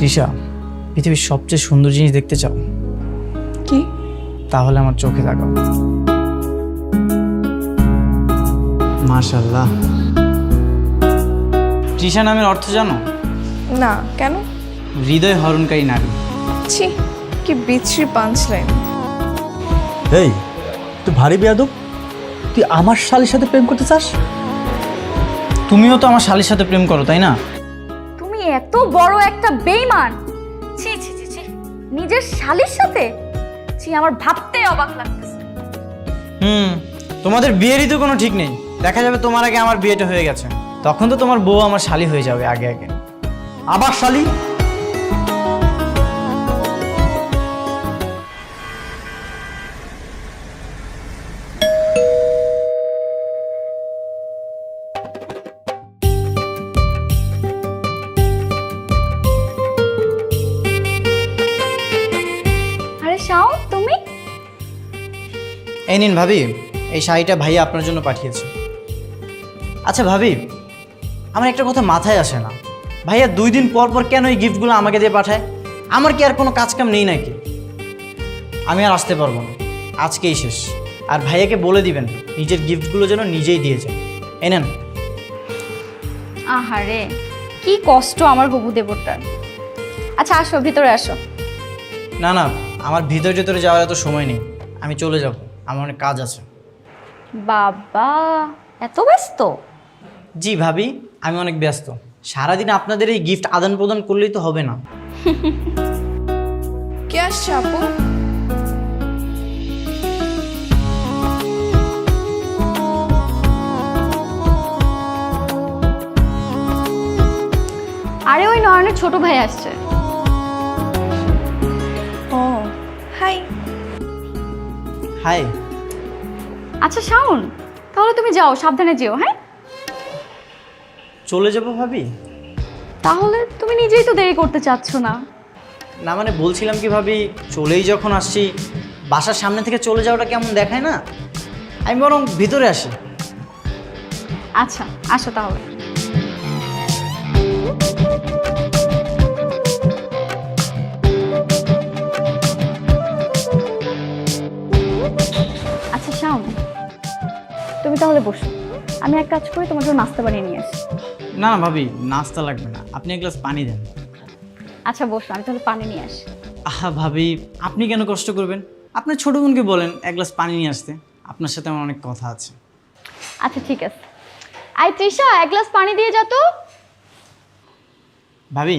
তৃষা, পৃথিবীর সবচেয়ে সুন্দর জিনিস দেখতে চাও? কি? তাহলে আমার চোখে তাকাও। মাশাআল্লাহ। তৃষা নামের অর্থ জানো? না, কেন? হৃদয় হরণকারী নারী। ছি, কি বিচ্ছিরি পাঞ্চলাইন। এই, তুই ভারী বেয়াদব। তুই আমার শালির সাথে প্রেম করতে চাস? তুমিও তো আমার শালীর সাথে প্রেম করো, তাই না? তুমি এত বড় একটা বেঈমান! ছি ছি ছি ছি, নিজের শালীর সাথে? ছি, আমার ভাবতেই অবাক লাগতেছে। তোমাদের বিয়েরই তো কোনো ঠিক নেই। দেখা যাবে তোমার আগে আমার বিয়েটা হয়ে গেছে, তখন তো তোমার বউ আমার শালী হয়ে যাবে আগে আগে। আবার শালি? আরে শাও, তুমি? এই নিন ভাবি, এই শাড়িটা ভাইয়া আপনার জন্য পাঠিয়েছে। আচ্ছা ভাবি, আমার একটা কথা মাথায় আসে না, ভাইয়া 2 দিন পর পর কেন এই গিফটগুলো আমাকে দিয়ে পাঠায়? আমার কি আর কোনো কাজ কাম নেই নাকি? আমি আর আসতে পারবো না, আজকেই শেষ। আর ভাইয়াকে বলে দিবেন নিজের গিফটগুলো যেন নিজেই দিয়ে যায়। এই নেন। আহারে, কি কষ্ট আমার হবু দেবরটার। আচ্ছা আসো, ভিতরে আসো। না না, আমার ভিতরে যাওয়ার এত সময় নেই, আমি চলে যাব, আমার অনেক কাজ আছে। বাবা, এত ব্যস্ত? জি ভাবি, আমি অনেক ব্যস্ত। সারাদিন আপনাদের এই গিফট আদান প্রদান করলেই তো হবে না। কে আসছে আপু? আরে ওই নয়নের ছোট ভাই আসছে। ও, হাই। হাই। আচ্ছা শাওন, তাহলে তুমি যাও, সাবধানে যেও। হ্যাঁ, চলে যাব ভাবি? তাহলে তুমি নিজেই তো দেরি করতে চাচ্ছ না। না মানে বলছিলাম কি ভাবি, চলেই যখন আসছি, বাসার সামনে থেকে চলে যাওয়াটা কেমন দেখায় না? আমি বরং ভিতরে আসি। আচ্ছা আসো তাহলে। আচ্ছা শাওন, তুমি তাহলে বসো, আমি এক কাজ করি, তোমার জন্য নাস্তা বানিয়ে নিয়ে আসি। না না ভাবি, নাস্তা লাগবে না, আপনি এক গ্লাস পানি দেন। আচ্ছা বসো, আমি তাহলে পানি নিয়ে আসি। আহা ভাবি, আপনি কেন কষ্ট করবেন? আপনার ছোট বোনকে বলেন এক গ্লাস পানি নিয়ে আসতে, আপনার সাথে আমার অনেক কথা আছে। আচ্ছা ঠিক আছে। আই তৃষা, এক গ্লাস পানি দিয়ে যা তো। ভাবি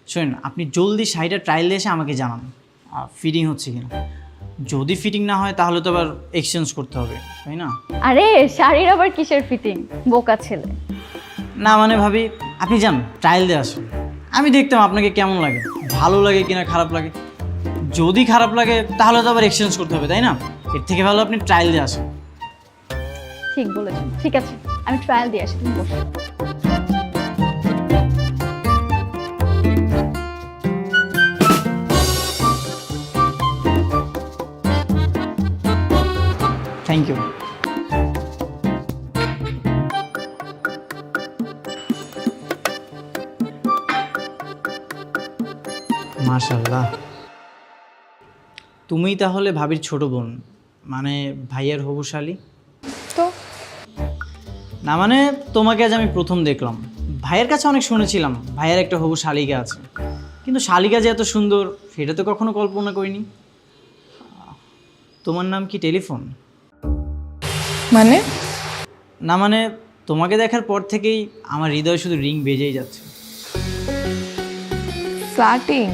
শোনেন, আপনি জলদি শাড়িটা ট্রায়াল দিয়ে এসে আমাকে জানান ফিটিং হচ্ছে কিনা। যদি ফিটিং না হয় তাহলে তো আবার এক্সচেঞ্জ করতে হবে, তাই না? আরে শাড়ির আবার কিসের ফিটিং, বোকা ছেলে। না মানে ভাবি, আপনি যান ট্রায়াল দিয়ে আসুন, আমি দেখতাম আপনাকে কেমন লাগে, ভালো লাগে কিনা খারাপ লাগে। যদি খারাপ লাগে তাহলে তো আবার এক্সচেঞ্জ করতে হবে, তাই না? এর থেকে ভালো আপনি ট্রায়াল দিয়ে আসুন। ঠিক বলেছেন, ঠিক আছে, আমি ট্রায়াল দিয়ে আসি, তুমি বসো। Thank you. মাশাআল্লাহ, তুমিই তাহলে ভাবির ছোট বোন, মানে ভাইয়ের হবু শালী? তো না মানে তোমাকে আজ আমি প্রথম দেখলাম। ভাইয়ের কাছে অনেক শুনেছিলাম ভাইয়ের একটা হবু শালিকা আছে, কিন্তু শালিকা যে এত সুন্দর সেটা তো কখনো কল্পনা করিনি। তোমার নাম কি টেলিফোন? মানে? না মানে তোমাকে দেখার পর থেকেই আমার হৃদয় শুধু রিং বেজেই যাচ্ছে। ফ্ল্যাটিং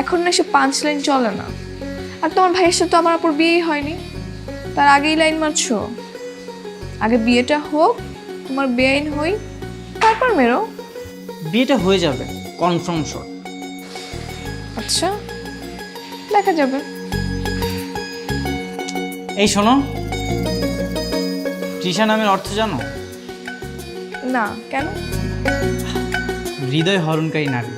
এখন না, সে পাঞ্চলাইন চলে না। আর তোমার ভাইয়ের সাথে তো আমার উপর বিয়েই হয়নি, তার আগেই লাইন মারছো। আগে বিয়েটা হোক, তোমার বেআইন হই, তারপর মেরো। বিয়েটা হয়ে যাবে, কনফার্ম শট। আচ্ছা, দেখা যাবে। এই শোনো, তৃষা নামের অর্থ জানো? না, কেন? হৃদয় হরণকারী নারী।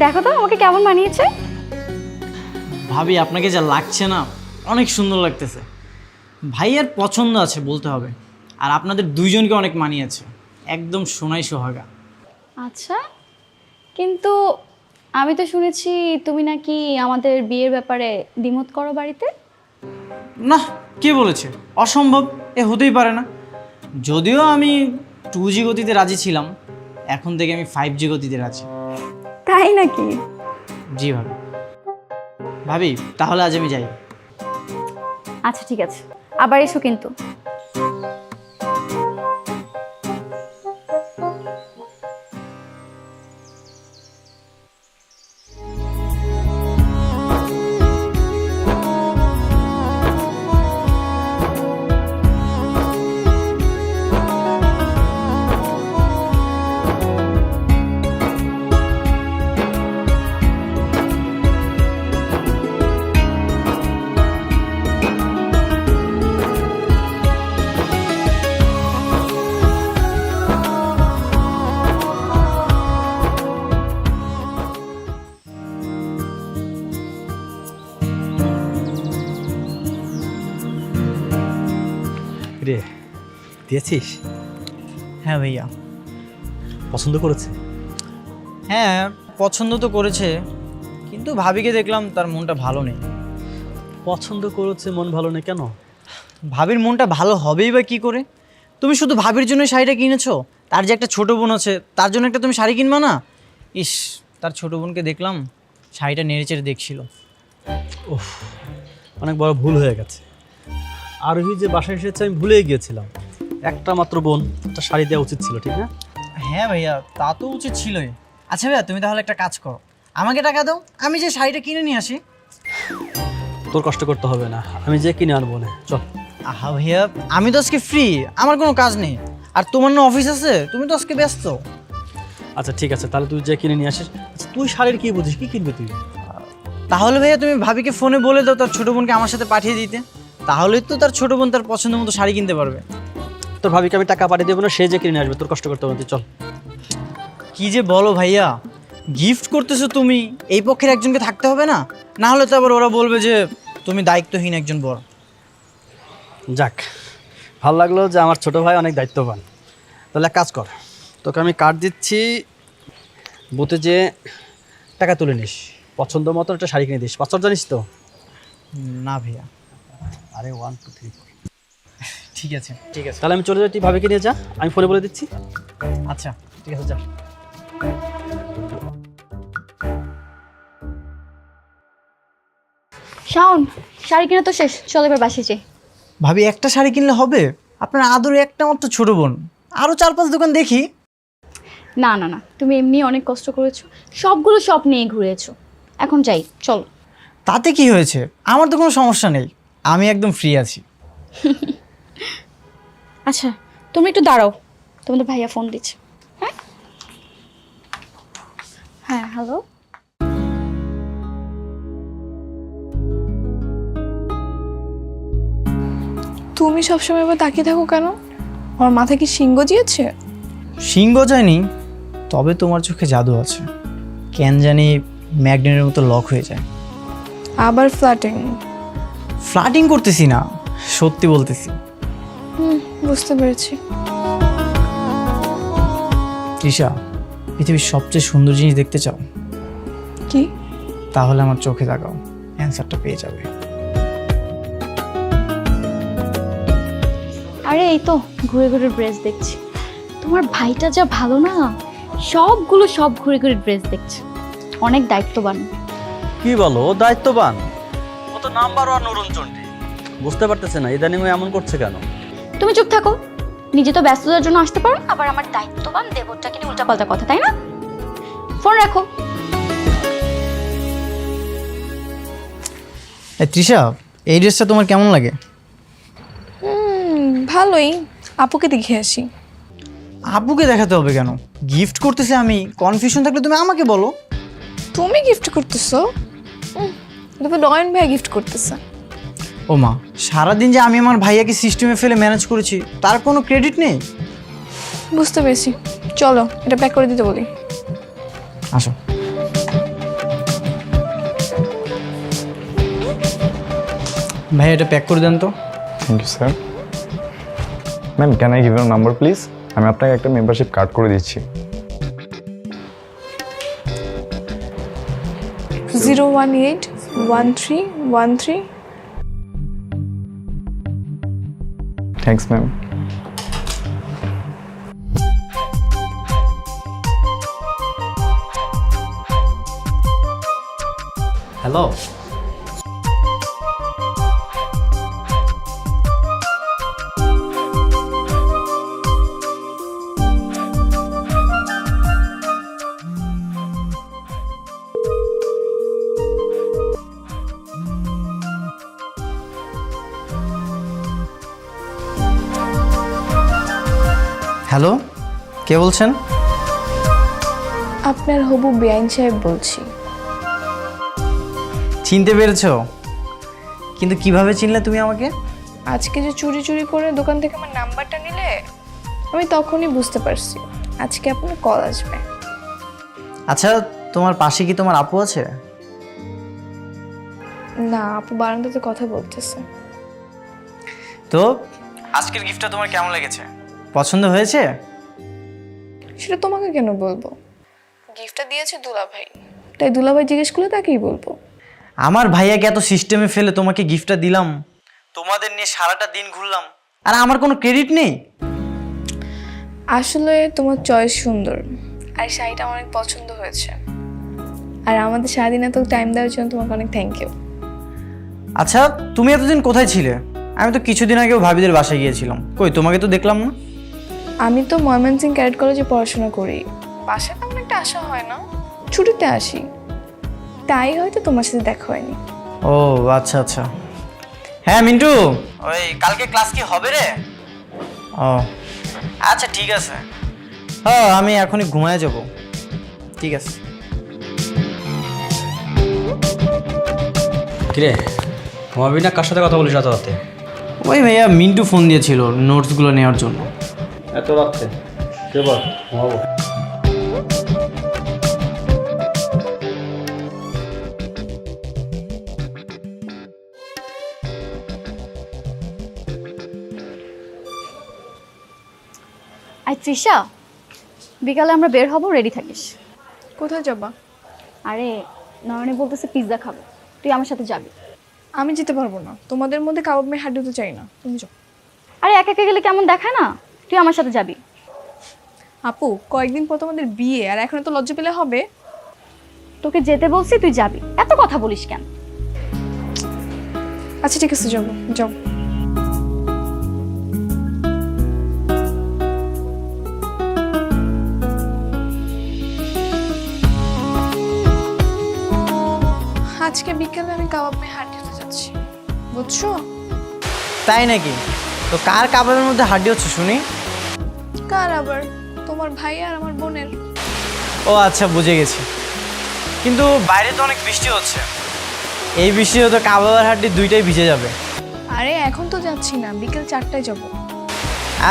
দেখো তো আমাকে কেমন মানিয়েছে। ভাবি আপনাকে যা লাগছে না, অনেক সুন্দর লাগতেছে। ভাইয়ার পছন্দ আছে বলতে হবে, আর আপনাদের দুইজনকে অনেক মানিয়েছে, একদম সোনাই সোহাগা। আচ্ছা, কিন্তু আমি তো শুনেছি তুমি নাকি আমাদের বিয়ের ব্যাপারে দ্বিমত করো বাড়িতে। না, কে বলেছে? অসম্ভব, এ হতেই পারে না। যদিও আমি 2G গতিতে রাজি ছিলাম, এখন থেকে আমি 5G গতিতে রাজি। তাই নাকি? জি ভাবি। ভাবি তাহলে আজ আমি যাই। আচ্ছা ঠিক আছে, আবার এসো কিন্তু। রে, দিয়েছিস? হ্যাঁ ভাইয়া। পছন্দ করেছে? হ্যাঁ, পছন্দ তো করেছে, কিন্তু ভাবিকে দেখলাম তার মনটা ভালো নেই। পছন্দ করেছে, মন ভালো নেই কেন? ভাবির মনটা ভালো হবেই বা কী করে? তুমি শুধু ভাবির জন্য শাড়িটা কিনেছো? তার যে একটা ছোটো বোন আছে, তার জন্য একটা তুমি শাড়ি কিনবা না? ইস, তার ছোটো বোনকে দেখলাম শাড়িটা নেড়েচেড়ে দেখছিল। ওহ, অনেক বড় ভুল হয়ে গেছে। আরোহী যে বাসায় এসেছে আমি ভুলেই গিয়েছিলাম। একটা মাত্র বোন, একটা শাড়ি দেওয়া উচিত ছিল, ঠিক না? হ্যাঁ ভাইয়া, তা তো উচিত ছিলই। আচ্ছা ভাইয়া, তুমি তাহলে একটা কাজ করো, আমাকে টাকা দাও, আমি যে শাড়িটা কিনে নিয়ে আসি। তোর কষ্ট করতে হবে না, আমি যে কিনে আনবো না, চল। আহা ভাইয়া, আমি তো আজকে ফ্রি, আমার কোনো কাজ নেই। আর তোমার না অফিস আছে, তুমি তো আজকে ব্যস্ত। আচ্ছা ঠিক আছে, তাহলে তুই যে কিনে নিয়ে আসিস। আচ্ছা, তুই শাড়ির কি বুঝিস, কি কিনবি তুই? তাহলে ভাইয়া তুমি ভাবিকে ফোনে বলে দাও তার ছোটো বোনকে আমার সাথে পাঠিয়ে দিতে, তাহলেই তো তার ছোটো বোন তার পছন্দ মতো শাড়ি কিনতে পারবে। তোর ভাবিকে আমি টাকা পাঠিয়ে দেবো না, সে যে কিনে নিয়ে আসবে, তোর কষ্ট করতে হবে না, তুই চল। কি যে বলো ভাইয়া, গিফট করতেছো তুমি, এই পক্ষের একজনকে থাকতে হবে না? না হলে তো আবার ওরা বলবে যে তুমি দায়িত্বহীন একজন বর। যাক, ভালো লাগলো যে আমার ছোট ভাই অনেক দায়িত্ববান। তাহলে এক কাজ কর, তোকে আমি কার্ড দিচ্ছি, বুথে যে টাকা তুলে নিস, পছন্দ মতো একটা শাড়ি কিনে দিস। পাসওয়ার্ড জানিস তো? না ভাইয়া। আরে 1 2 3 4। ঠিক আছে ঠিক আছে। তাহলে আমি চলে যাই, তুই ভাবিকে নিয়ে যা, আমি ফোনে বলে দিচ্ছি। আচ্ছা ঠিক আছে, যা। শাওন, শাড়ি কিনা তো শেষ, চল এবার বাসে যাই। ভাবি, একটা শাড়ি কিনলে হবে? আপনার আদরে একটা মাত্র ছোটো বোন, আরও 4-5 দোকান দেখি। না না না, তুমি এমনি অনেক কষ্ট করেছো, সবগুলো শপ নিয়ে ঘুরেছো, এখন যাই, চল। তাতে কি হয়েছে? আমার তো কোনো সমস্যা নেই, আমি একদম ফ্রি আছি। আচ্ছা, তুমি একটু দাঁড়াও, তোমাদের ভাইয়া ফোন দিচ্ছে। হ্যাঁ হ্যাঁ, হ্যালো। তুমি সবসময় এবার তাকিয়ে থাকো কেন? আমার মাথায় কি সিংহ জিয়েছে? সিংহ যায়নি, তবে তোমার চোখে জাদু আছে, কেন জানি ম্যাগনেটের মতো লক হয়ে যায়। আবার ফ্ল্যাটিং? ফ্লার্টিং করতেছি না, সত্যি বলতেছি। বুঝতে পেরেছি। তৃষা, পৃথিবীর সবচেয়ে সুন্দর জিনিস দেখতে চাও? কি? তাহলে আমার চোখে তাকাও, অ্যান্সারটা পেয়ে যাবে। আরে এই তো ঘুরে ঘুরে ড্রেস দেখছি, তোমার ভাইটা যা ভালো না, সব ঘুরে ঘুরে ড্রেস দেখছে, অনেক দায়িত্ববান। কি বলো, ও দায়িত্ববান? ও তো নাম্বার 1 অরুণচন্ডী। বুঝতে পারতেছে না ইদানিং ও এমন করছে কেন? তুমি চুপ থাকো, নিজে তো ব্যস্ততার জন্য আসতে পারো, আবার আমার দায়িত্ববান দেবরটাকে নিয়ে উল্টাপাল্টা কথা, তাই না? ফোন রাখো। তৃষা, এই ড্রেসটা তোমার কেমন লাগে? ভালোই, আপুকে দেখে আসি। আব্বুকে দেখাতে হবে কেন? গিফট করতেছে আমি, কনফিউশন থাকলে তুমি আমাকে বলো। তুমি গিফট করতেছো? এটা তো নয়ন ভাই গিফট করতেছে। ও মা, সারাদিন যে আমি আমার ভাইয়াকে সিস্টেমে ফেলে ম্যানেজ করেছি, তার কোনো ক্রেডিট নেই? বুঝতে পেরেছি, চলো এটা প্যাক করে দিতে বলি। আসো। ভাই এটা প্যাক করে দেন তো। Thank you sir. Ma'am can I give your number please? আমি আপনাকে একটা মেম্বারশিপ কার্ড করে দিচ্ছি। 0181313। Thanks ma'am. হ্যালো, হ্যালো, কে বলছেন? আপনার হবু বেআইন সাহেব বলছি। চিনতে পেরেছো? কিন্তু কিভাবে চিনলে তুমি আমাকে? আজকে যে চুরি চুরি করে দোকান থেকে আমার নাম্বারটা নিলে আমি তখনই বুঝতে পারছি আজকে আপনার কল আসবে। আচ্ছা, তোমার পাশে কি তোমার আপু আছে? না, আপু বারান্দাতে কথা বলতেছে। তো আজকের গিফটটা তোমার কেমন লেগেছে? পছন্দ হয়েছে? সেটা তোমাকে কেন বলবো? গিফটটা দিয়েছে দুলাভাই, তাই দুলাভাই জিজ্ঞেস করলে তাকেই বলবো। আমার ভাইয়াকে এত সিস্টেমে ফেলে তোমাকে গিফটটা দিলাম, তোমাদের নিয়ে সারাটা দিন ঘুরলাম, আর আমার কোনো ক্রেডিট নেই? আসলে তোমার চয়েস সুন্দর, আর শাড়িটা আমার অনেক পছন্দ হয়েছে, আর আমাদের সারাদিন এত টাইম দেওয়ার জন্য তোমাকে অনেক থ্যাংক ইউ। আচ্ছা, তুমি এতদিন কোথায় ছিলে? আমি তো কিছুদিন আগেও ভাবিদের বাসায় গিয়েছিলাম, কই তোমাকে তো দেখলাম না। আমি তো ময়মনসিংহ ক্যাডেট কলেজে পড়াশোনা করি, বাসায় তেমন একটা আসা হয় না, ছুটিতে আসি, তাই হয়তো তোমার সাথে দেখা হয়নি। ও আচ্ছা আচ্ছা। হ্যাঁ মিন্টু, ওই কালকে ক্লাস কি হবে রে? ও আচ্ছা ঠিক আছে, হ্যাঁ আমি এখনই ঘুমায় যাব। ঠিক আছে। কিরে, ঘুমাবি না? কার সাথে কথা বলিস রাতে রাতে? ওই ভাইয়া মিন্টু ফোন দিয়েছিল নোটসগুলো নেওয়ার জন্য। এত রাত্রে কে বল ঘুমাবো? আই তৃষা, বিকালে আমরা বের হব, রেডি থাকিস। কোথায় যাবা? আরে নয়নে বলতেছে পিৎজা খাবো, তুই আমার সাথে যাবি। আমি যেতে পারবো না, তোমাদের মধ্যে কাবাব মেয়ে হাড্ডি তো চাই না, তুমি যাও। আরে একা একা গেলে কেমন দেখায় না, তুই আমার সাথে যাবি। আপু, কয়েকদিন পর তোমাদের বিয়ে, আর এখন তো লজ্জা পেলে হবে। তোকে যেতে বলছি, তুই যাবি, এত কথা বলিস কেন? আচ্ছা ঠিক আছে, যাবো, যাও। আজকে বিকেলে আমি কাবাব মেয়ে হাড্ডিতে যাচ্ছি, বুঝছো? তাই নাকি? তো কার কাবাবের মধ্যে হাড্ডি হচ্ছে শুনি? কার আবার? তোমার ভাই আর আমার বোনের। ও আচ্ছা, বুঝে গেছি। কিন্তু বাইরে তো অনেক বৃষ্টি হচ্ছে, এই বৃষ্টিতে তো কাবাবের হাড্ডি দুইটাই ভিজে যাবে। আরে এখন তো যাচ্ছি না, বিকেল 4টায় যাবো।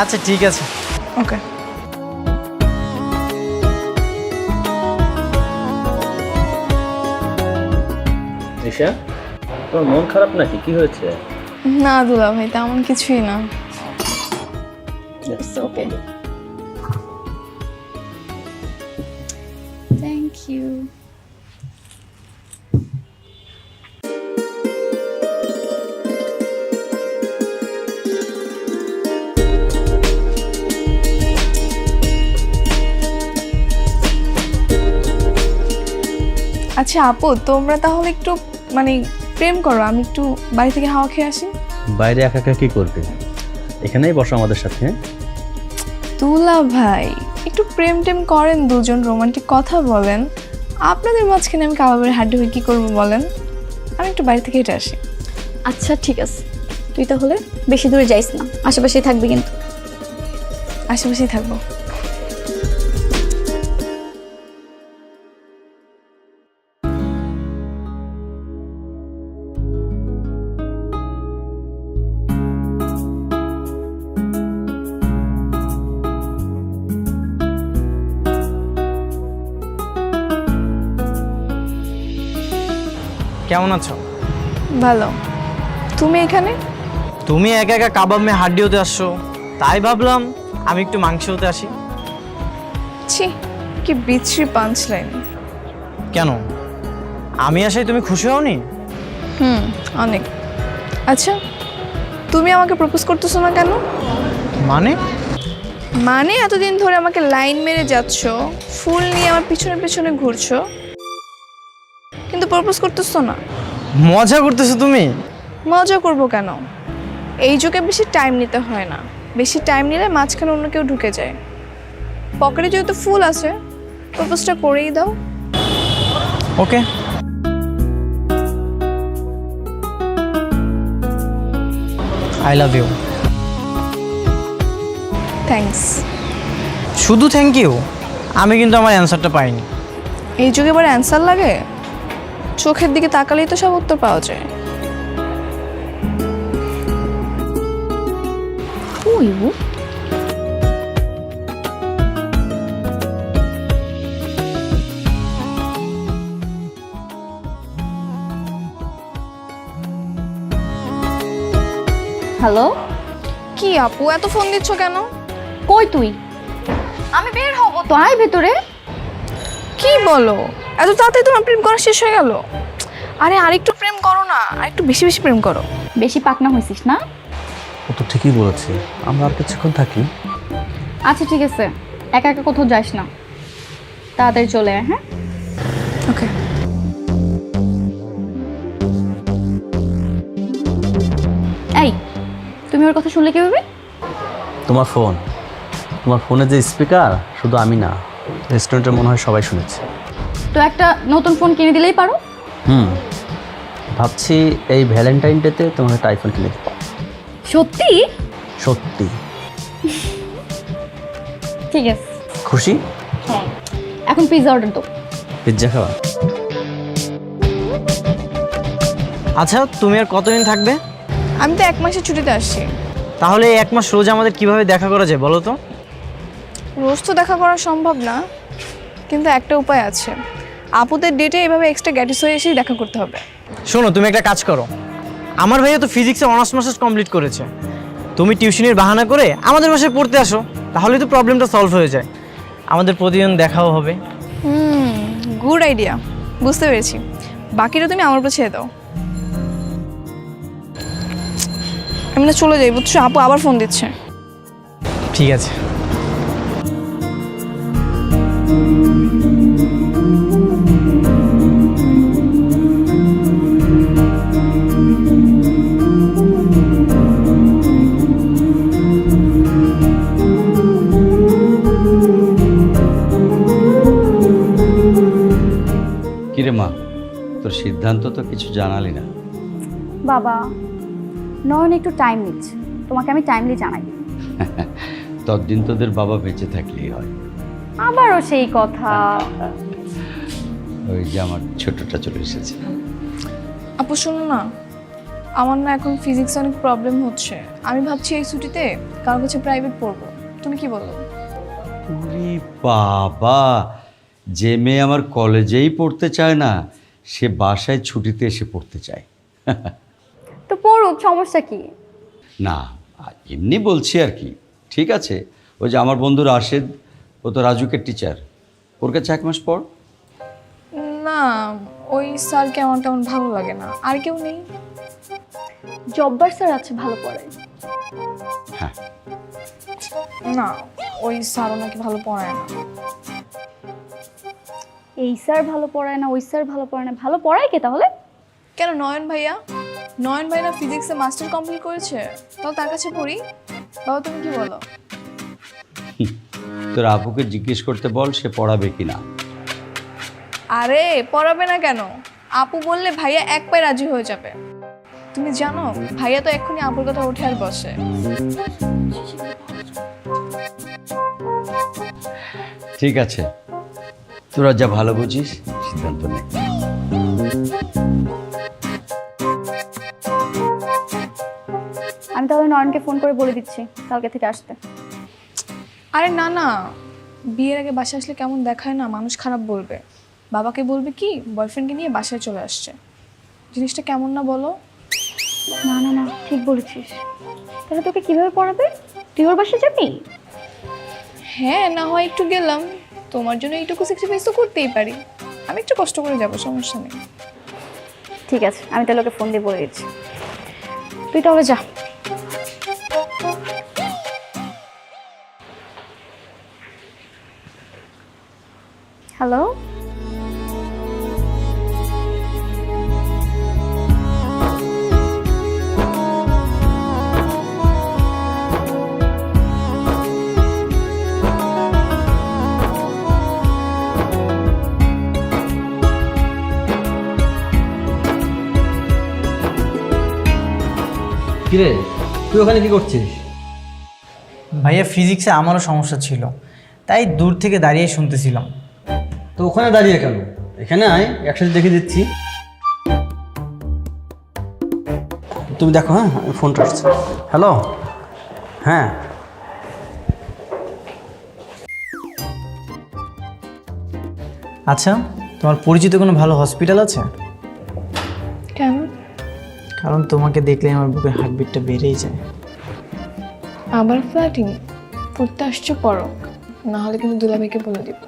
আচ্ছা ঠিক আছে। ওকে। রিশা, তোর মন খারাপ নাকি? কি হয়েছে? না দুলা ভাই, তেমন কিছুই না। ওকে, থ্যাংক ইউ। আচ্ছা আপু, তোমরা তাহলে একটু মানে প্রেম করো, আমি একটু বাড়ি থেকে হাওয়া খেয়ে আসি। বাইরে একা একা কি করবে? এখানেই বসো আমাদের সাথে। দুলা ভাই, একটু প্রেম টেম করেন, দুজন রোমান্টিক কথা বলেন। আপনাদের মাঝখানে আমি কাবাবের হাড্ডি হয়ে কি করবো বলেন? আমি একটু বাড়ি থেকে হেঁটে আসি। আচ্ছা ঠিক আছে, তুই তাহলে বেশি দূরে যাইস না, আশেপাশেই থাকবি কিন্তু। আশেপাশেই থাকবো। কেমন আছো? ভালো। তুমি এখানে? তুমি একা একা কাবাব মে হাড্ডি হতে আসছো, তাই ভাবলাম আমি একটু মাংস হতে আসি। ছি, কি বিচ্ছিরি পাঞ্চ লাইন। কেন, আমি আসাই তুমি খুশি হওনি? অনেক। আচ্ছা, তুমি আমাকে প্রপোজ করতেছো না কেন? মানে? মানে এতদিন ধরে আমাকে লাইন মেরে যাচ্ছ, ফুল নিয়ে আমার পিছনে পিছনে ঘুরছো, কিন্তু প্রপোজ করতেছো না। মজা করতেছো তুমি? মজা করব কেন? এই যুগে বেশি টাইম নিতে হয় না, বেশি টাইম নিলে মাঝখানে অন্য কেউ ঢুকে যায়। পকেটে যেহেতু ফুল আছে, প্রপোজটা করেই দাও। Okay. I love you. Thanks. শুধু থ্যাংক ইউ? আমি কিন্তু আমার অ্যান্সারটা পাইনি। এই যুগে এবার অ্যান্সার লাগে? চোখের দিকে তাকালেই তো সব উত্তর পাওয়া যায়। হ্যালো, কি আপু, এত ফোন দিচ্ছ কেন? কই তুই? আমি বের হব তো, আয় ভেতরে। কি বলো, এত তাড়াতাড়ি তোমার প্রেম করা শেষ হয়ে গেল? আরে আরেকটু প্রেম করো না, আরেকটু বেশি বেশি প্রেম করো। বেশি পাকনা হয়েছিস না? ও তো ঠিকই বলেছে, আমরা আর কিছুক্ষণ থাকি। আচ্ছা ঠিক আছে, একা একা কোথাও যাস না, তাড়াতাড়ি চলে আয়। হ্যাঁ, ওকে। এই তুমি ওর কথা শুনলে কিভাবে? তোমার ফোনে যে স্পিকার, শুধু আমি না, রেস্টুরেন্টের মনে হয় সবাই শুনেছে। তো একটা নতুন ফোন কিনে দিলেই পারো। ভাবছি এই ভ্যালেন্টাইন ডেতে তোমাকে একটা আইফোন কিনে দেবো। সত্যি? সত্যি। ঠিক আছে। খুশি? হ্যাঁ, এখন পিৎজা অর্ডার দাও। পিৎজা খাওয়া? আচ্ছা, তুমি আর কতদিন থাকবে? আমি তো 1 মাসের ছুটিতে আসছি। তাহলে এই 1 মাস রোজ আমাদের কিভাবে দেখা করা যায় বলো তো? রোজ তো দেখা করা সম্ভব না, কিন্তু একটা উপায় আছে। আপুদের ডেটে এভাবে এক্সট্রা গ্যাটিস হয়ে এসেই দেখা করতে হবে। শোনো, তুমি একটা কাজ করো, আমার ভাইয়া তো ফিজিক্সে অনার্স মাস্টার্স কমপ্লিট করেছে, তুমি টিউশনির বাহানা করে আমাদের বাসায় পড়তে আসো, তাহলেই তো প্রবলেমটা সলভ হয়ে যায়, আমাদের প্রতিদিন দেখাও হবে। গুড আইডিয়া, বুঝতে পেরেছি। বাকিটা তুমি আমার উপর ছেড়ে দাও। আমি না চলে যাই, বুঝছো? আপু আবার ফোন দিচ্ছে। ঠিক আছে। কিরে মা, তোর সিদ্ধান্ত তো কিছু জানালি না। বাবা, নয়ন একটু টাইম নিচ্ছে, তোমাকে আমি টাইমলি জানাই। ততদিন তোদের বাবা বেঁচে থাকলেই হয়। আবারও সেই কথা। ওই যে আমার ছোটটা চলে এসেছে। আপু শোনো না, আমার না এখন ফিজিক্সে অনেক প্রবলেম হচ্ছে। আমি ভাবছি এই ছুটিতে কারো কাছে প্রাইভেট পড়বো, তুমি কি বলো? ওরে বাবা, যে মেয়ে আমার কলেজেই পড়তে চায় না, সে বাসায় ছুটিতে এসে পড়তে চায়। তো পড়ুক, সমস্যা কি? না, এমনি বলছি আর কি। ঠিক আছে, ওই যে আমার বন্ধু রাশেদ, ও তো রাজুকের টিচার, ওর কাছে 1 মাস পর। না, ওই স্যারকে আমার তেমন ভালো লাগে না। আর কেউ নেই? জব্বার স্যার আছে, ভালো পড়ায়। হ্যাঁ, না, ওই স্যারও নাকি ভালো পড়ায় না। এই স্যার ভালো পড়ায় না, ওই স্যার ভালো পড়ায় না, ভালো পড়ায় কে তাহলে? কেন, নয়ন ভাইয়া? নয়ন ভাই না ফিজিক্সে মাস্টার কমপ্লিট করেছে, তাও তার কাছে পড়ি। বাবা তুমি কি বলো? তোর আপুকে জিজ্ঞেস করতে বল সে পড়াবে কিনা। আরে পড়াবে না কেন? আপু বললে ভাইয়া এক পায়ে রাজি হয়ে যাবে। তুমি জানো ভাইয়া তো এক্ষুনি আপুর কথা উঠে আর বসে। ঠিক আছে, তোরা যা ভালো বুঝিস সিদ্ধান্ত নে। আমি তাহলে নয়নকে ফোন করে বলে দিচ্ছি কালকে থেকে আসতে। আরে না না, বিয়ের আগে বাসায় আসলে কেমন দেখায় না, মানুষ খারাপ বলবে। বাবাকে বলবে কি বয়ফ্রেন্ডকে নিয়ে বাসায় চলে আসছে। জিনিসটা কেমন না বলো? না না না, ঠিক বলেছিস। তাহলে তোকে কিভাবে পড়াবে? তুই ওর বাসায় যাবি? হ্যাঁ, না হয় একটু গেলাম, তোমার জন্য এইটুকু স্যাক্রিফাইস তো করতেই পারি। আমি একটু কষ্ট করে যাবো, সমস্যা নেই। ঠিক আছে, আমি তাহলে ওকে ফোন দিয়ে বলে দিচ্ছি। তুই তাহলে যা। হ্যালো, কিরে, তুই ওখানে কি করছিস? ভাইয়া ফিজিক্সে আমারও সমস্যা ছিল, তাই দূর থেকে দাঁড়িয়ে শুনতেছিলাম। তো ওখানে দাঁড়িয়ে কেন? এখানে আয়, একসাথে দেখে দিচ্ছি। তুমি দেখো, হ্যাঁ আমি ফোনটা আসছে। হ্যালো, হ্যাঁ আচ্ছা, তোমার পরিচিত কোনো ভালো হসপিটাল আছে? কেন? কারণ তোমাকে দেখলে আমার বুকের হার্টবিটটা বেড়েই যায়। আবার ফ্ল্যাটিং করতে আসছো? পড়ো, না হলে কিন্তু দুলাভাইকে বলে দিব।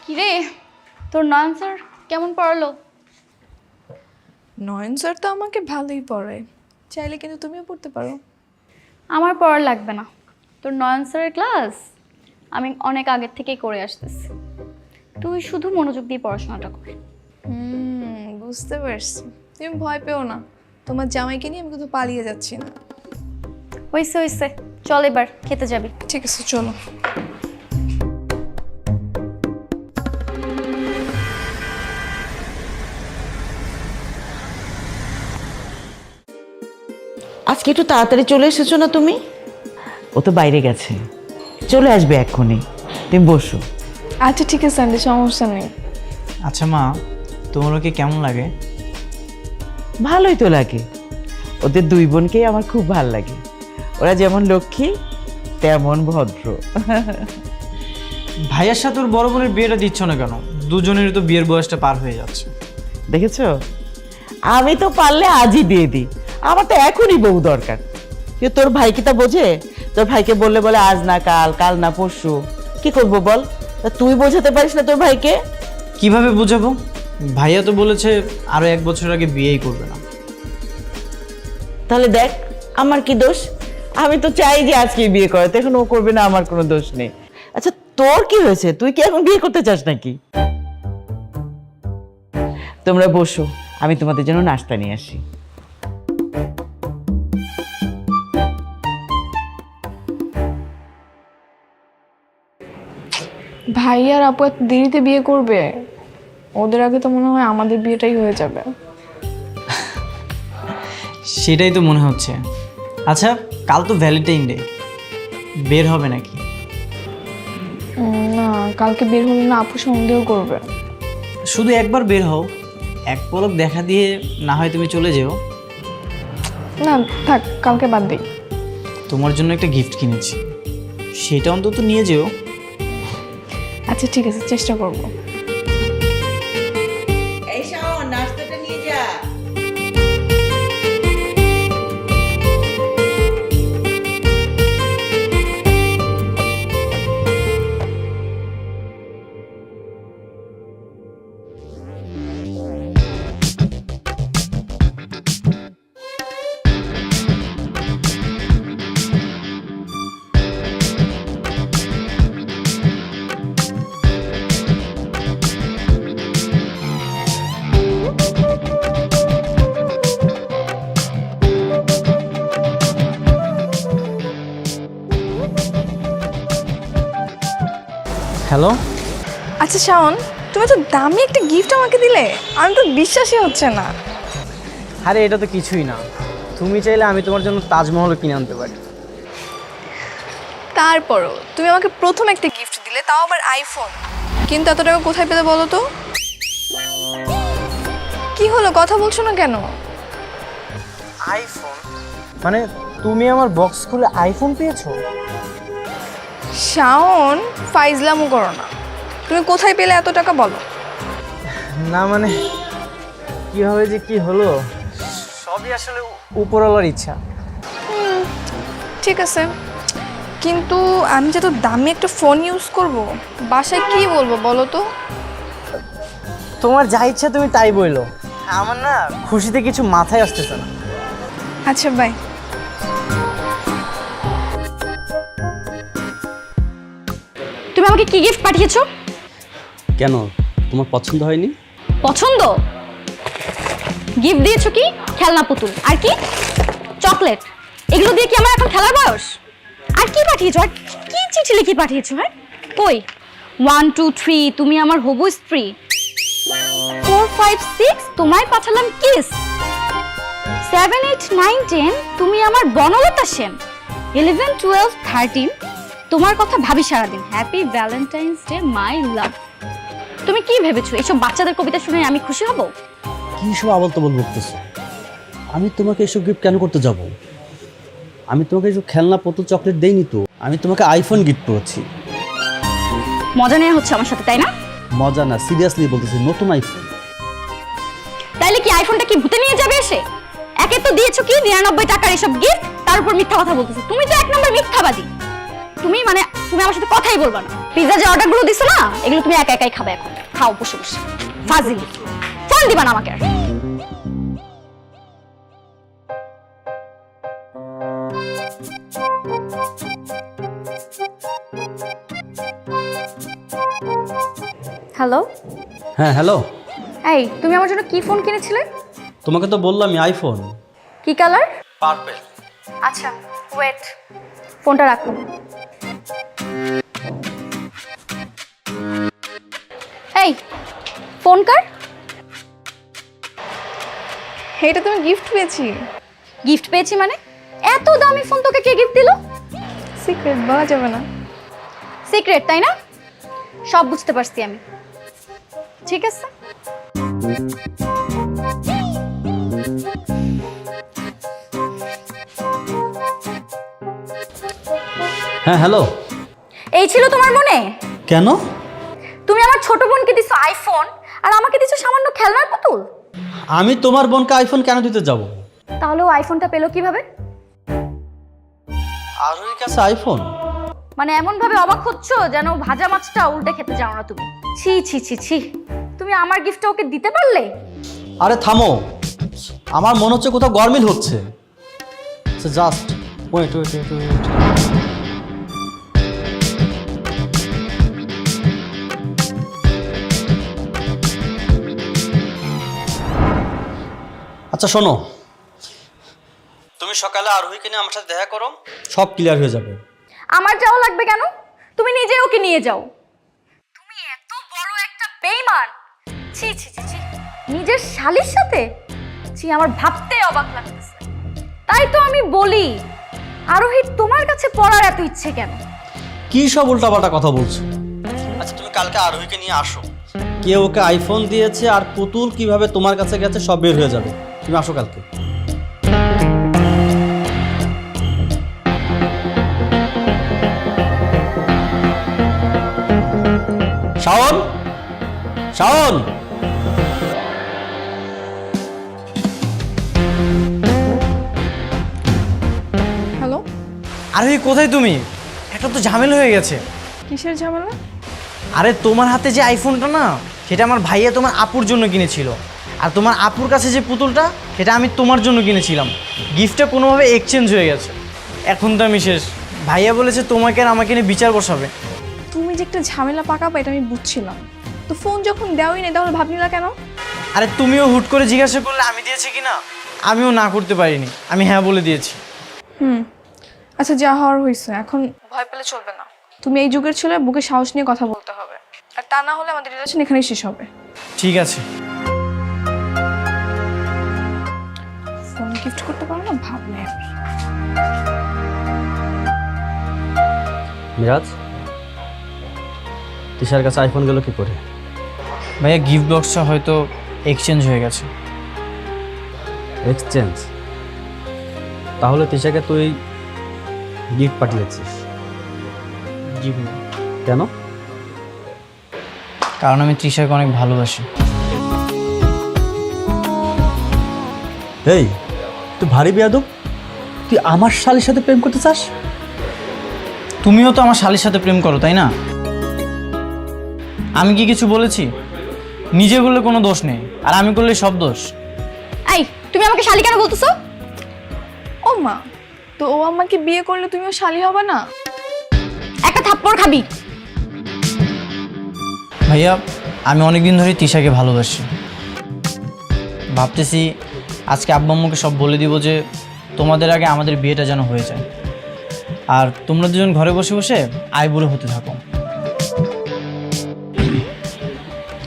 কিরে তোর নয়ন স্যার কেমন পড়ালো? নয়ন স্যার তো আমাকে ভালোই পড়ায়, চাইলে কিন্তু তুমিও পড়তে পারো। আমার পড়ার লাগবে না। তোর নয়ন স্যারের ক্লাস আমি অনেক আগের থেকেই করে আসতেছি। তুই শুধু মনোযোগ দিয়ে পড়াশোনাটা কর। বুঝতে পারছি। তুমি ভয় পেও না, তোমার জামাইকে নিয়ে আমি কিন্তু পালিয়ে যাচ্ছি না। হইছে হইছে, চল এবার খেতে যাবি। ঠিক আছে, চলো। আজকে একটু তাড়াতাড়ি চলে এসেছো না তুমি? ও তো বাইরে গেছে, চলে আসবে এক্ষুনি। তুমি বসো। আচ্ছা ঠিক আছে আন্টি, সমস্যা নেই। আচ্ছা মা, তোমার ওকে কেমন লাগে? ভালোই তো লাগে, ওদের দুই বোনকেই আমার খুব ভাল লাগে। ওরা যেমন লক্ষ্মী তেমন ভদ্র। ভাইয়ার সাথে ওর বড় বোনের বিয়েটা দিচ্ছ না কেন? দুজনেরই তো বিয়ের বয়সটা পার হয়ে যাচ্ছে। দেখেছো, আমি তো পারলে আজই দিয়ে দিই, আমার তো এখনই বউ দরকার। কিন্তু তোর ভাই কি তা বোঝে? তোর ভাইকে বললে বলে আজ না কাল, কাল না পরশু। কি করবো বল? তা তুই বোঝাতে পারিস না তোর ভাইকে? কিভাবে বোঝাবো? ভাইয়া তো বলেছে আরো 1 বছর আগে বিয়েই করবে না। তাহলে দেখ আমার কি দোষ? আমি তো চাই যে আজকে বিয়ে করাতে, এখন ও করবে না, আমার কোনো দোষ নেই। আচ্ছা তোর কি হয়েছে? তুই কি এখন বিয়ে করতে চাস নাকি? তোমরা বসো, আমি তোমাদের জন্য নাস্তা নিয়ে আসি। ভাই আর আপু এত দেরিতে বিয়ে করবে? ওদের আগে তো মনে হয় আমাদের বিয়েটাই হয়ে যাবে। সেটাই তো মনে হচ্ছে। আচ্ছা, কাল তো ভ্যালেন্টাইন ডে, বের হবে নাকি? না, কালকে বের হলে না আপু সন্দেহ করবে। শুধু একবার বের হও, এক পলক দেখা দিয়ে না হয় তুমি চলে যেও। না থাক, কালকে বাদ দিই। তোমার জন্য একটা গিফট কিনেছি, সেটা অন্তত নিয়ে যেও। আচ্ছা ঠিক আছে, চেষ্টা করবো। এই শাওন, নাস্তাটা নিয়ে যা। হ্যালো, আচ্ছা শাওন, তুমি তো দামি একটা গিফট আমাকে দিলে, আমি তো বিশ্বাসই হচ্ছে না। আরে এটা তো কিছুই না। তুমি চাইলে আমি তোমার জন্য তাজমহলও কিনে আনতে পারি। তারপরও তুমি আমাকে প্রথম একটা গিফট দিলে, তাও আবার আইফোন। কিন্তু এত টাকা কোথায় পেলে বলো তো? কি হলো, কথা বলছো না কেন? আইফোন মানে তুমি আমার বক্স খুলে আইফোন পেয়েছো? শাওন, ফাইজলামও করো না। তুমি কোথায় পেলে এত টাকা বলো? না মানে কিভাবে যে কি হলো, সবই আসলে উপরওয়ালার ইচ্ছা। ঠিক আছে, কিন্তু আমি যে তো দামি একটা ফোন ইউজ করব, বাসায় কি বলবো বলো তো? তোমার যা ইচ্ছা তুমি তাই বললো, আমার না খুশিতে কিছু মাথায় আসতেছে না। আচ্ছা বাই। তুমি আমাকে কি গিফট পাঠিয়েছো? কেন, তোমার পছন্দ হয়নি? পছন্দ? গিফট দিয়েছো কি? খেলনা পুতুল, আর কি চকলেট। এগুলো দিয়ে কি আমার এখন খেলার বয়স? আর কি পাঠিয়েছো? আর কি চিঠি লিখে পাঠিয়েছো? হ্যাঁ কই 1 2 3 তুমি আমার হবু স্ত্রী, 4 5 6 তোমায় পাঠালাম কিস, 7 8 9 10 তুমি আমার বনলতা সেন, 11 12 13 তোমার কথা ভাবি সারাদিন, হ্যাপি ভ্যালেন্টাইন্স ডে মাই লাভ। তুমি কি ভেবেছো এইসব বাচ্চাদের কবিতা শুনে আমি খুশি হব? কি সব আবল তাবল বলতেছো? আমি তোমাকে এসব গিফট কেন করতে যাব? আমি তোমাকে এসব খেলনা পুতুল চকলেট দেইনি তো, আমি তোমাকে আইফোন গিফট করেছি। মজা নেওয়া হচ্ছে আমার সাথে, তাই না? মজা না, সিরিয়াসলি বলতেছি, নতুন আইফোন। তাইলে কি আইফোনটা কি ভূতে নিয়ে যাবে এসে? একে তো দিয়েছো কি 99 টাকার এসব গিফট, তার উপর মিথ্যা কথা বলতেছো। তুমি তো এক নম্বর মিথ্যাবাদী। তুমি আমার সাথে কথাই বলবা না। পিৎজা যে অর্ডারগুলো দিছো না, এগুলো তুমি একা একাই খাবে এখন। খাও বসে বসে। ফাজিল, ফোন দিবা না আমাকে আর। হ্যালো। হ্যাঁ হ্যালো। এই তুমি আমার জন্য কি ফোন কিনেছিলে? তোমাকে তো বললামই আইফোন। কি কালার? পার্পল। আচ্ছা ওয়েট, ফোনটা রাখো। এই ফোন কার? এটা তুমি গিফট পেয়েছি। গিফট পেয়েছি মানে? এত দামি ফোন তোকে কে গিফট দিল? সিক্রেট বলা যাবে না। সিক্রেট তাই না? সব বুঝতে পারছি আমি। ঠিক আছে। হ্যাঁ হ্যালো। এই ছিল তোমার মনে? কেন? তুমি আমার ছোট বোনকে দিছো আইফোন আর আমাকে দিছো সামান্য খেলনার পুতুল। আমি তোমার বোনকে আইফোন কেন দিতে যাব? তাহলে ও আইফোনটা পেলো কিভাবে? আরোহীর কাছে আইফোন? মানে এমন ভাবে অবাক হচ্ছ যেন ভাজা মাছটা উল্টে খেতে জানো না তুমি। ছি ছি ছি ছি, তুমি আমার গিফটটা ওকে দিতে পারলে? আরে থামো, আমার মনে হচ্ছে কোথাও গরমিল হচ্ছে। Just wait wait wait wait. আচ্ছা শোনো, তুমি সকালে আরোহীকে নিয়ে আমার সাথে দেখা করো, সব ক্লিয়ার হয়ে যাবে। আমার যাওয়া লাগবে কেন? তুমি নিজে ওকে নিয়ে যাও। তুমি এত বড় একটা বেঈমান! ছি ছি ছি ছি, নিজের শালীর সাথে? ছি, আমার ভাবতে অবাক লাগতেছে। তাই তো আমি বলি, আরোহী তোমার কাছে পড়ার এত ইচ্ছে কেন? কি সব উল্টাপাল্টা কথা বলছো? আচ্ছা তুমি কালকে আরোহীকে নিয়ে আসো, কে ওকে আইফোন দিয়েছে আর পুতুল কিভাবে তোমার কাছে গেছে সব বের হয়ে যাবে। তুমি আসো কালকে। শাওন, শাওন। হ্যালো, আরে কোথায় তুমি? একটা তো ঝামেলা হয়ে গেছে। কিসের ঝামেলা? আরে তোমার হাতে যে আইফোনটা না, সেটা আমার ভাইয়া তোমার আপুর জন্য কিনেছিল। আর তোমার আপুর কাছে যে পুতুলটা, সেটা আমি তোমার জন্য কিনেছিলাম। গিফটটা কোনোভাবে এক্সচেঞ্জ হয়ে গেছে। এখন তো আমি শেষ। ভাইয়া বলেছে তোমাকে আর আমাকে নিয়ে বিচার বসাবে। তুমি যে একটা ঝামেলা পাকাবে এটা আমি বুঝছিলাম, তো ফোন যখন দেওয়াই না তাহলে ভাবনি না কেন? আরে তুমিও হুট করে জিজ্ঞাসা করলে আমি দিয়েছি কি না, আমিও না করতে পারিনি, আমি হ্যাঁ বলে দিয়েছি। আচ্ছা যা হওয়ার হয়েছে, এখন ভয় পেলে চলবে না। তুমি এই যুগের ছেলে, বুকে সাহস নিয়ে কথা বলতে হবে, আর তা না হলে আমাদের রিলেশন এখানেই শেষ হবে। ঠিক আছে। ফোন গিফট করতে পারো না, ভাব নেই। মিরাজ, তিশার কাছে আইফোন গেল কি করে? ভাইয়া গিফট বক্সটা হয়তো এক্সচেঞ্জ হয়ে গেছে। এক্সচেঞ্জ? তাহলে তিশাকে তুই গিফট পাঠিয়েছিস জি কেন? কারণ আমি তৃষাকে অনেক ভালোবাসি। এই, তুই ভারী বেয়াদব, তুই আমার শালির সাথে প্রেম করতে চাস? তুমিও তো আমার শালির সাথে প্রেম করো, তাই না? আমি কি কিছু বলেছি? নিজে করলে কোনো দোষ নেই, আর আমি করলে সব দোষ। এই, তুমি আমাকে শালি কেন বলতেছো? ও মা, তো ও আমাকে বিয়ে করলে তুমিও শালি হবে না? একটা থাপ্পড় খাবি। ভাইয়া, আমি অনেকদিন ধরেই তৃষাকে ভালোবাসি। ভাবতেছি আজকে আব্বা আম্মুকে সব বলে দিব যে তোমাদের আগে আমাদের বিয়েটা যেন হয়ে যায়, আর তোমরা দুজন ঘরে বসে বসে আইবুড়ো হতে থাকো।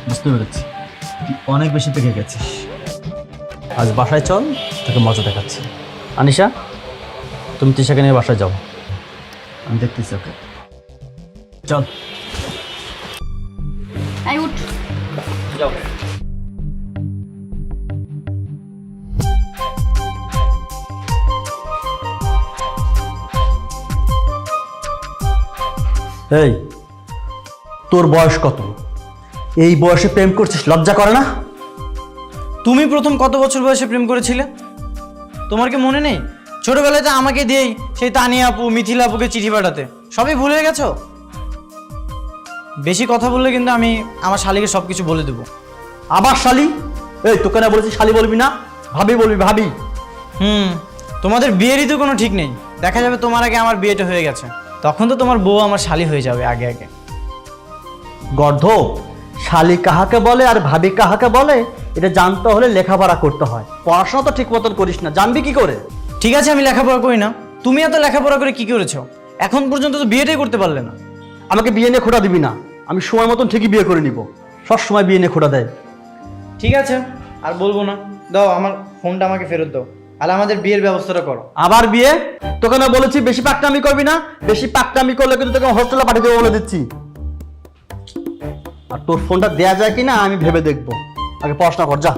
বুঝতে পেরেছি, তুই অনেক বেশি পেকে গেছিস। আজ বাসায় চল, তোকে মজা দেখাচ্ছি। আনিশা, তুমি তিশাকে নিয়ে বাসায় যাও, আমি দেখতেছি ওকে। চল। এই উঠ। যাও। এই, তোর বয়স কত? এই বয়সে প্রেম করছিস, লজ্জা করে না? তুমি প্রথম কত বছর বয়সে প্রেম করেছিলে? তোমার কি মনে নেই? ছোটবেলায় তো আমাকে দিয়েই সেই তানিয়া আপু, মিথিলা আপুকে চিঠি পাঠাতে। সবই ভুলে গেছো? বেশি কথা বললে কিন্তু আমি আমার শালিকে সব কিছু বলে দেবো। আবার শালি? এই, তোকে না বলেছি শালি বলবি না, ভাবি বলবি, ভাবি। তোমাদের বিয়েরই তো কোনো ঠিক নেই। দেখা যাবে তোমার আগে আমার বিয়েটা হয়ে গেছে, তখন তো তোমার বউ আমার শালি হয়ে যাবে আগে আগে। গর্ধ, শালি কাহাকে বলে আর ভাবি কাহাকে বলে এটা জানতে হলে লেখাপড়া করতে হয়। পড়াশোনা তো ঠিক মতন করিস না, জানবি কি করে? ঠিক আছে, আমি লেখাপড়া করি না, তুমি এত লেখাপড়া করে কি করেছো? এখন পর্যন্ত তো বিয়েটাই করতে পারলে না। আমাকে বিয়ে নিয়ে খোঁটা দিবি না, আমি সময় মতন ঠিকই বিয়ে করে নিব। সব সময় বিয়ে নিয়ে খোঁটা দেয়। ঠিক আছে, আর বলবো না। দাও আমার ফোনটা, আমাকে ফেরত দাও, আর আমাদের বিয়ের ব্যবস্থাটা করো। আবার বিয়ে? তোকে না বলেছি বেশি পাকনামি করবি না? বেশি পাকনামি করলে কিন্তু তোকে হোস্টেলে পাঠিয়ে দেবো বলে দিচ্ছি। আর তোর ফোনটা দেয়া যায় কিনা আমি ভেবে দেখবো, আগে পড়াশোনা কর, যা।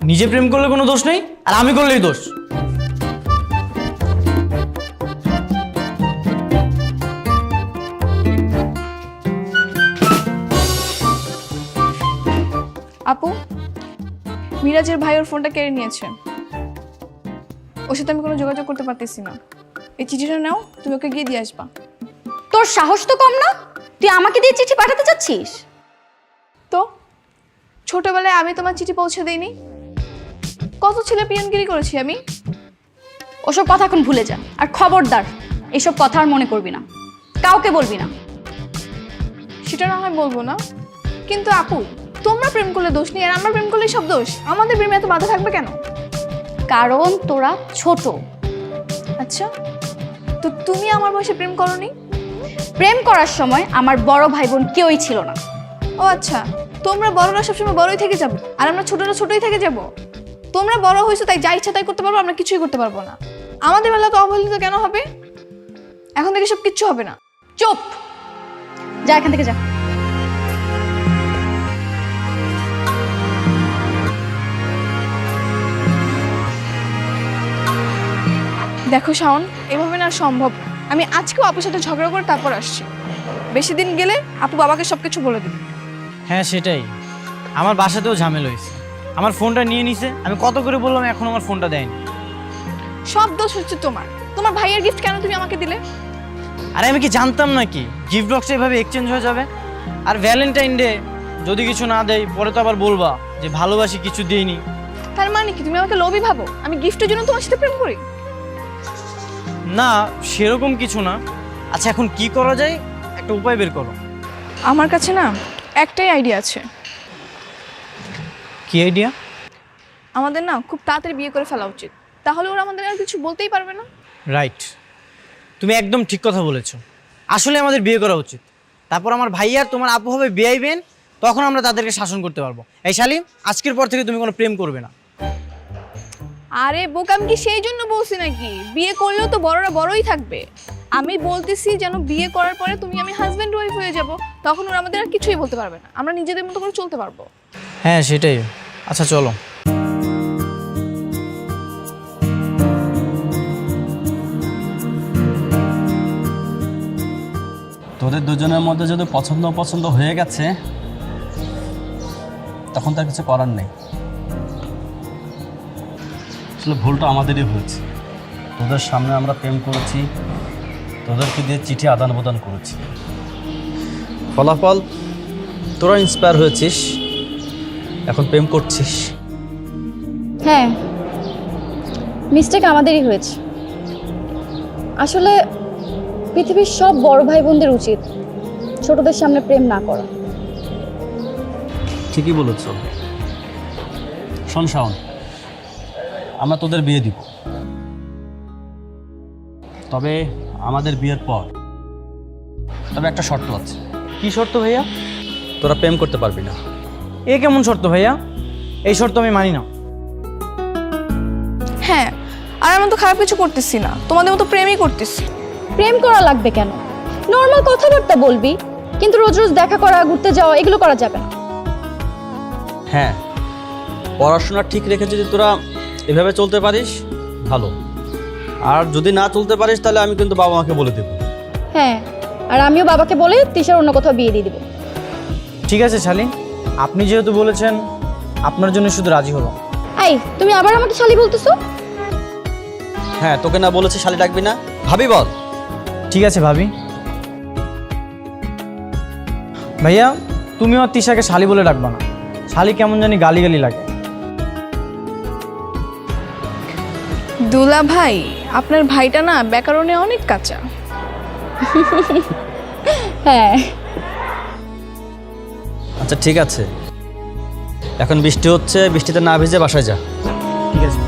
নিজে প্রেম করলে কোনো দোষ নেই, আর আমি করলেই দোষ। আপু, মিরাজের ভাই ওর ফোনটা কেড়ে নিয়েছে। ওর সাথে আমি কোনো যোগাযোগ করতে পারতেছি না। এই চিঠিটা নাও, তুমি ওকে গিয়ে দিয়ে আসবা। তোর সাহস তো কম না, তুই আমাকে দিয়ে চিঠি পাঠাতে চাচ্ছিস? তো ছোটবেলায় আমি তোমার চিঠি পৌঁছে দিইনি? কত ছেলে পিয়নগিরি করেছি আমি। ওসব কথা এখন ভুলে যা, আর খবরদার এসব কথা আর মনে করবি না, কাউকে বলবি না। সেটা না হয় বলবো না, কিন্তু আপু তোমরা প্রেম করলে দোষ নেই, আর আমরা প্রেম করলে সব দোষ। আমাদের প্রেমে এত বাধা থাকবে কেন? কারণ তোরা ছোট। আচ্ছা, তো তুমি আমার বয়সে প্রেম করোনি? প্রেম করার সময় আমার বড় ভাই বোন কেউই ছিল না। ও আচ্ছা, তোমরা বড়রা সবসময় বড়ই থেকে যাবে, আর আমরা ছোটরা ছোটই থেকে যাব। তোমরা বড় হয়েছো তাই যা ইচ্ছা তাই করতে পারবো, আমরা কিছুই করতে পারবো না। আমাদের বেলা তো অবহেলিত কেন হবে? এখন থেকে সব কিচ্ছু হবে না। চুপ, যা এখান থেকে যা। দেখো শাওন, এভাবে না সম্ভব। আমি আজকেও আপুর সাথে ঝগড়া করে তারপর আসছি। বেশি দিন গেলে আপু বাবাকে সবকিছু বলে দিবে। হ্যাঁ সেটাই, আমার বাসাতেও ঝামেলা হয়েছে। আমার ফোনটা নিয়ে নিছে, আমি কত করে বললাম, এখন আমার ফোনটা দেয়নি। সব দোষ হচ্ছে তোমার। তোমার ভাইয়ের গিফট কেন তুমি আমাকে দিলে? আরে আমি কি জানতাম নাকি গিফট বক্সটা এভাবে এক্সচেঞ্জ হয়ে যাবে? আর ভ্যালেন্টাইন ডে যদি কিছু না দেয়, পরে তো আবার বলবা যে ভালোবাসি কিছু দিইনি। তার মানে কি তুমি আমাকে লোভী ভাবো? আমি গিফটের জন্য তোমার সাথে প্রেম করি? না, সেরকম কিছু না। আচ্ছা, এখন কি করা যায়, একটা উপায় বের করো। আমার কাছে না একটাই আইডিয়া আছে। কি আইডিয়া? আমাদের না খুব তাড়াতাড়ি বিয়ে করে ফেলা উচিত, তাহলে ওরা আমাদের আর কিছু বলতেই পারবে না। রাইট, তুমি একদম ঠিক কথা বলেছো। আসলে আমাদের বিয়ে করা উচিত, তারপর আমার ভাইয়ার তোমার আপু হবে বেআইবেন, তখন আমরা তাদেরকে শাসন করতে পারবো। এই শালি, আজকের পর থেকে তুমি কোনো প্রেম করবে না। আরে বোকা, আমি কি সেই জন্য বলছি নাকি? বিয়ে করলেও তো বড়রা বড়ই থাকবে। আমি বলতেছি যেন বিয়ে করার পরে তুমি আমি হাজব্যান্ড ওয়াইফ হয়ে যাব, তখন ওরা আমাদের আর কিছুই বলতে পারবে না, আমরা নিজেদের মতো করে চলতে পারবো। হ্যাঁ সেটাই। আচ্ছা চলো। তোদের দুজনের মধ্যে যদি পছন্দ অপছন্দ হয়ে গেছে তখন তার কিছু করার নেই। আসলে ভুলটা আমাদেরই হয়েছে। তোদের সামনে আমরা প্রেম করেছি, তোদেরকে দিয়ে চিঠি আদান প্রদান করেছি, ফলাফল তোরা ইন্সপায়ার হয়েছিস, এখন প্রেম করছিস। হ্যাঁ, মিস্টেক আমাদেরই হয়েছে। আসলে পৃথিবীর সব বড় ভাই বোনদের উচিত ছোটদের সামনে প্রেম না করা। ঠিকই বলেছ। শোন শাওন, আমরা তোদের বিয়ে দিব, তবে আমাদের বিয়ের পর তবে একটা শর্ত আছে। কি শর্ত ভাইয়া? তোরা প্রেম করতে পারবি না। এ কেমন শর্ত ভাইয়া? এই শর্ত আমি মানি না। হ্যাঁ, আর আমি তো খারাপ কিছু করতেছি না, তোমাদের মতো প্রেমই করতেছি। প্রেম করা লাগবে কেন? নর্মাল কথাবার্তা বলবি, কিন্তু রোজ রোজ দেখা করা, ঘুরতে যাওয়া এগুলো করা যাবে না। হ্যাঁ, পড়াশোনা ঠিক রেখে যদি তোরা এভাবে চলতে পারিস ভালো, আর যদি না চলতে পারিস তাহলে আমি কিন্তু বাবা মাকে বলে দেবো। হ্যাঁ, আর আমিও বাবাকে বলে তিশার অন্য কোথাও বিয়ে দিয়ে দেবো। ঠিক আছে শালী, আপনি যেহেতু বলেছেন আপনার জন্য শুধু রাজি হলো। এই, তুমি আবার আমাকে শালি বলতেছো? হ্যাঁ, তোকে না বলেছি শালি ডাকবি না, ভাবি বল। ঠিক আছে ভাবি। ভাইয়া তুমিও আর তিশাকে শালি বলে ডাকবা না, শালি কেমন জানি গালি গালি লাগে। দুলা ভাই, আপনার ভাইটা না ব্যাকরণে অনেক কাঁচা। হ্যাঁ। আচ্ছা ঠিক আছে, এখন বৃষ্টি হচ্ছে, বৃষ্টিতে না ভিজে বাসায় যা। ঠিক আছে।